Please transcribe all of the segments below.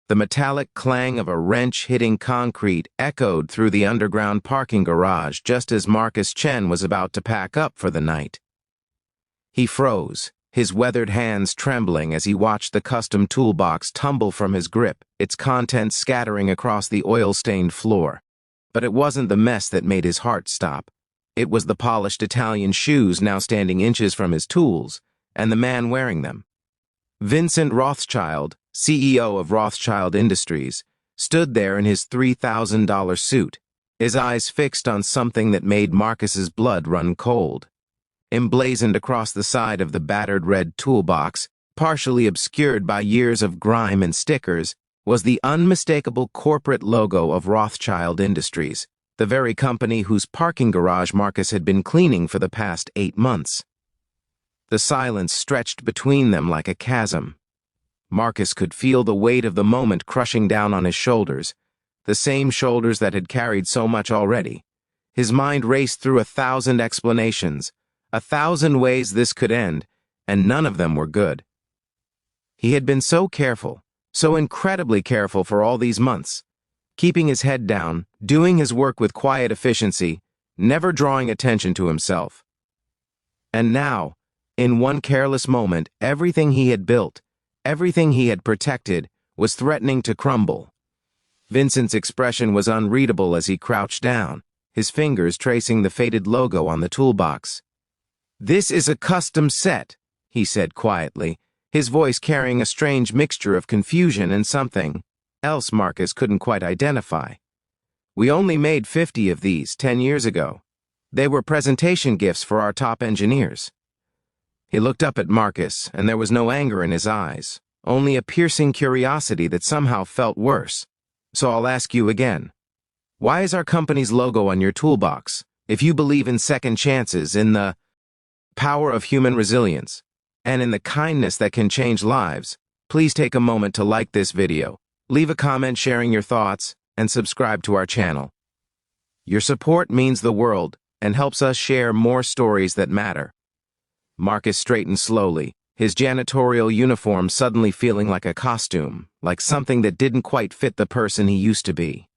The metallic clang of a wrench hitting concrete echoed through the underground parking garage just as Marcus Chen was about to pack up for the night. He froze, his weathered hands trembling as he watched the custom toolbox tumble from his grip, its contents scattering across the oil-stained floor. But it wasn't the mess that made his heart stop. It was the polished Italian shoes now standing inches from his tools, and the man wearing them. Vincent Rothschild, CEO of Rothschild Industries, stood there in his $3,000 suit, his eyes fixed on something that made Marcus's blood run cold. Emblazoned across the side of the battered red toolbox, partially obscured by years of grime and stickers, was the unmistakable corporate logo of Rothschild Industries, the very company whose parking garage Marcus had been cleaning for the past 8 months. The silence stretched between them like a chasm. Marcus could feel the weight of the moment crushing down on his shoulders, the same shoulders that had carried so much already. His mind raced through 1,000 explanations, 1,000 ways this could end, and none of them were good. He had been so careful, so incredibly careful for all these months, keeping his head down, doing his work with quiet efficiency, never drawing attention to himself. And now, in one careless moment, everything he had built, everything he had protected, was threatening to crumble. Vincent's expression was unreadable as he crouched down, his fingers tracing the faded logo on the toolbox. "This is a custom set," he said quietly, his voice carrying a strange mixture of confusion and something else Marcus couldn't quite identify. "We only made 50 of these 10 years ago. They were presentation gifts for our top engineers." He looked up at Marcus, and there was no anger in his eyes, only a piercing curiosity that somehow felt worse. "So I'll ask you again. Why is our company's logo on your toolbox, if you believe in second chances, in the power of human resilience, and in the kindness that can change lives? Please take a moment to like this video, leave a comment sharing your thoughts, and subscribe to our channel. Your support means the world and helps us share more stories that matter." Marcus straightened slowly, his janitorial uniform suddenly feeling like a costume, like something that didn't quite fit the person he used to be.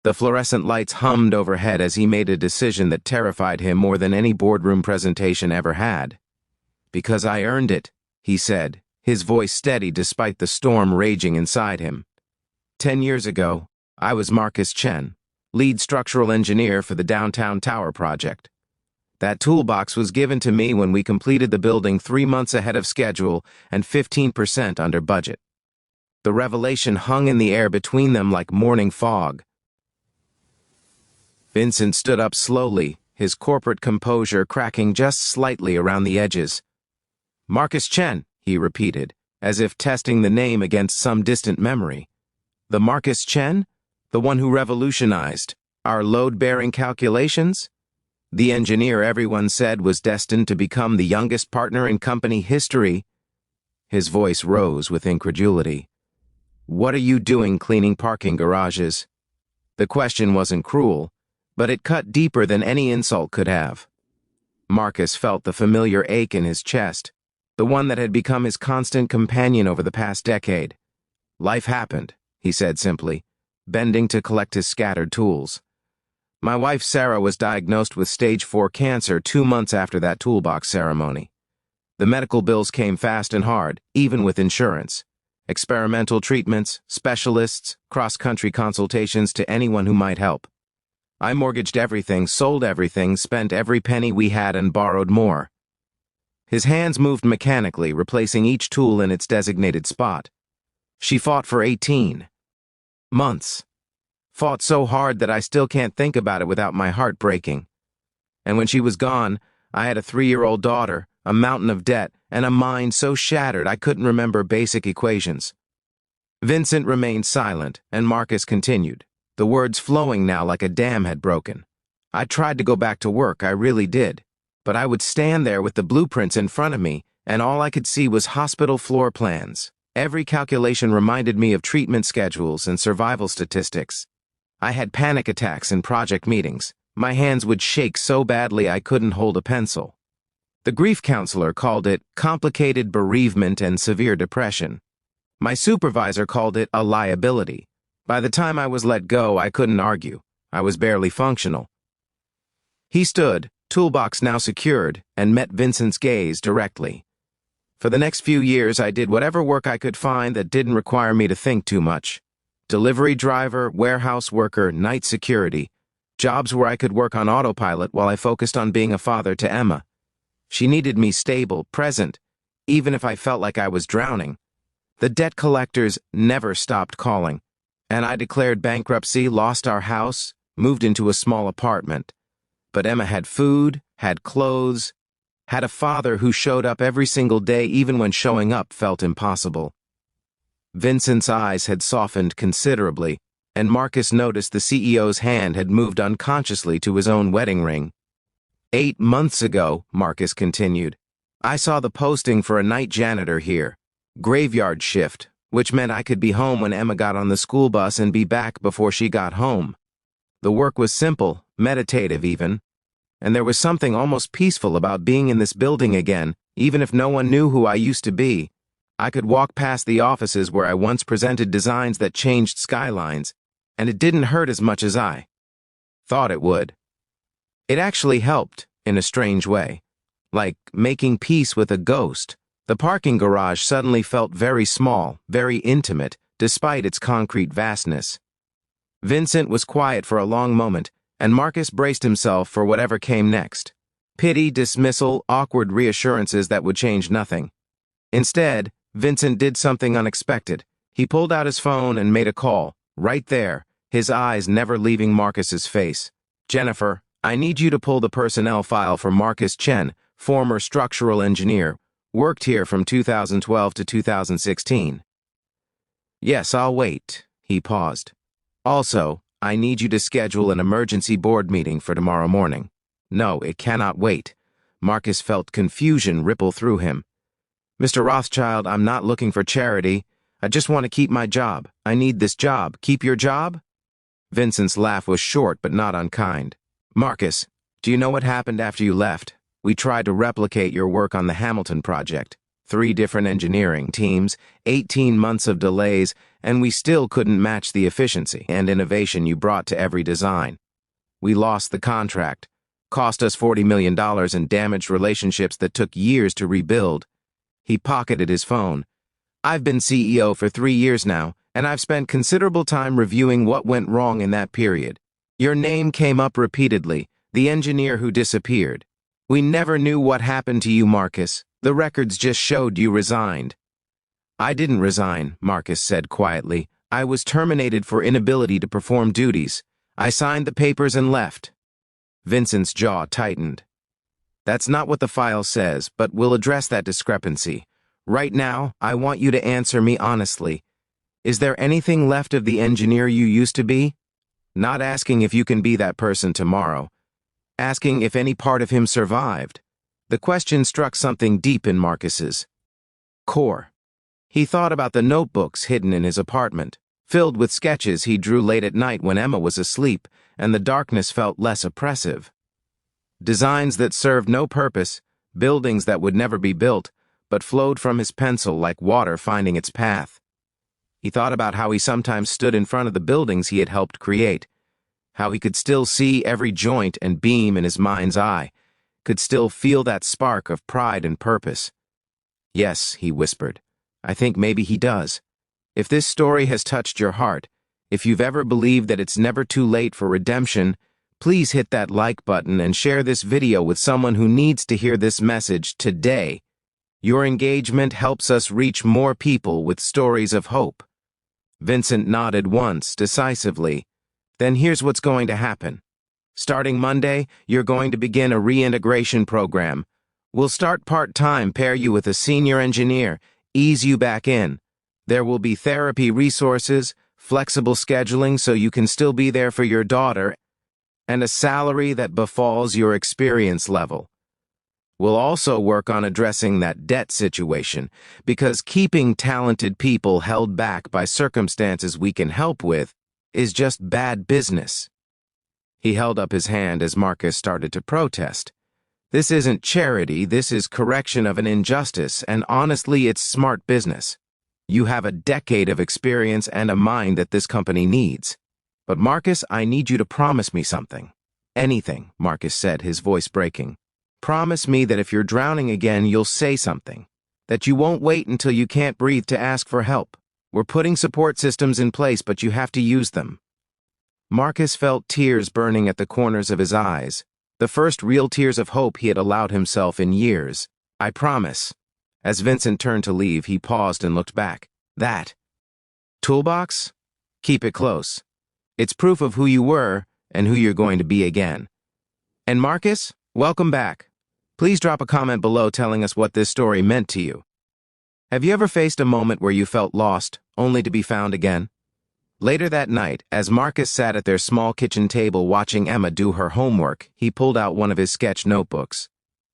The fluorescent lights hummed overhead as he made a decision that terrified him more than any boardroom presentation ever had. "Because I earned it," he said, his voice steady despite the storm raging inside him. 10 years ago, I was Marcus Chen, lead structural engineer for the downtown tower project. That toolbox was given to me when we completed the building 3 months ahead of schedule and 15% under budget. The revelation hung in the air between them like morning fog. Vincent stood up slowly, his corporate composure cracking just slightly around the edges. "Marcus Chen," he repeated, as if testing the name against some distant memory. "The Marcus Chen? The one who revolutionized our load-bearing calculations? The engineer everyone said was destined to become the youngest partner in company history?" His voice rose with incredulity. "What are you doing cleaning parking garages?" The question wasn't cruel, but it cut deeper than any insult could have. Marcus felt the familiar ache in his chest, the one that had become his constant companion over the past decade. "Life happened," he said simply, bending to collect his scattered tools. "My wife Sarah was diagnosed with stage 4 cancer 2 months after that toolbox ceremony. The medical bills came fast and hard, even with insurance. Experimental treatments, specialists, cross-country consultations to anyone who might help. I mortgaged everything, sold everything, spent every penny we had and borrowed more." His hands moved mechanically, replacing each tool in its designated spot. "She fought for 18 months. Fought so hard that I still can't think about it without my heart breaking. And when she was gone, I had a 3-year-old daughter, a mountain of debt, and a mind so shattered I couldn't remember basic equations." Vincent remained silent, and Marcus continued, the words flowing now like a dam had broken. "I tried to go back to work, I really did. But I would stand there with the blueprints in front of me, and all I could see was hospital floor plans. Every calculation reminded me of treatment schedules and survival statistics. I had panic attacks in project meetings. My hands would shake so badly I couldn't hold a pencil. The grief counselor called it complicated bereavement and severe depression. My supervisor called it a liability. By the time I was let go, I couldn't argue. I was barely functional. He stood, Toolbox now secured, and met Vincent's gaze directly. For the next few years, I did whatever work I could find that didn't require me to think too much. Delivery driver, warehouse worker, night security. Jobs where I could work on autopilot while I focused on being a father to Emma. She needed me stable, present, even if I felt like I was drowning. The debt collectors never stopped calling, and I declared bankruptcy, lost our house, moved into a small apartment. But Emma had food, had clothes, had a father who showed up every single day even when showing up felt impossible. Vincent's eyes had softened considerably, and Marcus noticed the CEO's hand had moved unconsciously to his own wedding ring. 8 months ago, Marcus continued, I saw the posting for a night janitor here. Graveyard shift, which meant I could be home when Emma got on the school bus and be back before she got home. The work was simple, meditative even, and there was something almost peaceful about being in this building again, even if no one knew who I used to be. I could walk past the offices where I once presented designs that changed skylines, and it didn't hurt as much as I thought it would. It actually helped, in a strange way. Like making peace with a ghost. The parking garage suddenly felt very small, very intimate, despite its concrete vastness. Vincent was quiet for a long moment, and Marcus braced himself for whatever came next. Pity, dismissal, awkward reassurances that would change nothing. Instead, Vincent did something unexpected. He pulled out his phone and made a call, right there, his eyes never leaving Marcus's face. Jennifer, I need you to pull the personnel file for Marcus Chen, former structural engineer, worked here from 2012 to 2016. Yes, I'll wait. He paused. Also, I need you to schedule an emergency board meeting for tomorrow morning. No, it cannot wait. Marcus felt confusion ripple through him. Mr. Rothschild, I'm not looking for charity. I just want to keep my job. I need this job. Keep your job? Vincent's laugh was short but not unkind. Marcus, do you know what happened after you left? We tried to replicate your work on the Hamilton project. 3 different engineering teams, 18 months of delays, and we still couldn't match the efficiency and innovation you brought to every design. We lost the contract, cost us $40 million and damaged relationships that took years to rebuild. He pocketed his phone. I've been CEO for 3 years now, and I've spent considerable time reviewing what went wrong in that period. Your name came up repeatedly, the engineer who disappeared. We never knew what happened to you, Marcus. The records just showed you resigned. I didn't resign, Marcus said quietly. I was terminated for inability to perform duties. I signed the papers and left. Vincent's jaw tightened. That's not what the file says, but we'll address that discrepancy. Right now, I want you to answer me honestly. Is there anything left of the engineer you used to be? Not asking if you can be that person tomorrow. Asking if any part of him survived. The question struck something deep in Marcus's core. He thought about the notebooks hidden in his apartment, filled with sketches he drew late at night when Emma was asleep, and the darkness felt less oppressive. Designs that served no purpose, buildings that would never be built, but flowed from his pencil like water finding its path. He thought about how he sometimes stood in front of the buildings he had helped create, how he could still see every joint and beam in his mind's eye, could still feel that spark of pride and purpose. Yes, he whispered, I think maybe he does. If this story has touched your heart, if you've ever believed that it's never too late for redemption, please hit that like button and share this video with someone who needs to hear this message today. Your engagement helps us reach more people with stories of hope. Vincent nodded once, decisively. Then here's what's going to happen. Starting Monday, you're going to begin a reintegration program. We'll start part-time, pair you with a senior engineer, ease you back in. There will be therapy resources, flexible scheduling so you can still be there for your daughter, and a salary that befalls your experience level. We'll also work on addressing that debt situation, because keeping talented people held back by circumstances we can help with is just bad business. He held up his hand as Marcus started to protest. This isn't charity, this is correction of an injustice, and honestly, it's smart business. You have a decade of experience and a mind that this company needs. But Marcus, I need you to promise me something. Anything, Marcus said, his voice breaking. Promise me that if you're drowning again, you'll say something. That you won't wait until you can't breathe to ask for help. We're putting support systems in place, but you have to use them. Marcus felt tears burning at the corners of his eyes, the first real tears of hope he had allowed himself in years. I promise. As Vincent turned to leave, he paused and looked back. That toolbox? Keep it close. It's proof of who you were and who you're going to be again. And Marcus, welcome back. Please drop a comment below telling us what this story meant to you. Have you ever faced a moment where you felt lost, only to be found again? Later that night, as Marcus sat at their small kitchen table watching Emma do her homework, he pulled out one of his sketch notebooks.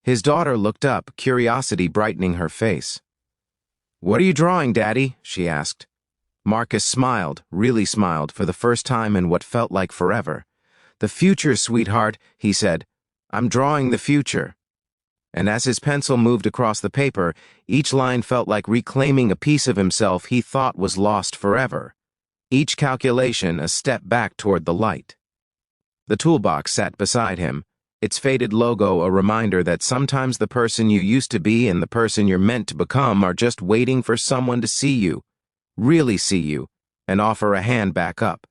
His daughter looked up, curiosity brightening her face. "What are you drawing, Daddy?" she asked. Marcus smiled, really smiled, for the first time in what felt like forever. "The future, sweetheart," he said. "I'm drawing the future." And as his pencil moved across the paper, each line felt like reclaiming a piece of himself he thought was lost forever. Each calculation a step back toward the light. The toolbox sat beside him, its faded logo a reminder that sometimes the person you used to be and the person you're meant to become are just waiting for someone to see you, really see you, and offer a hand back up.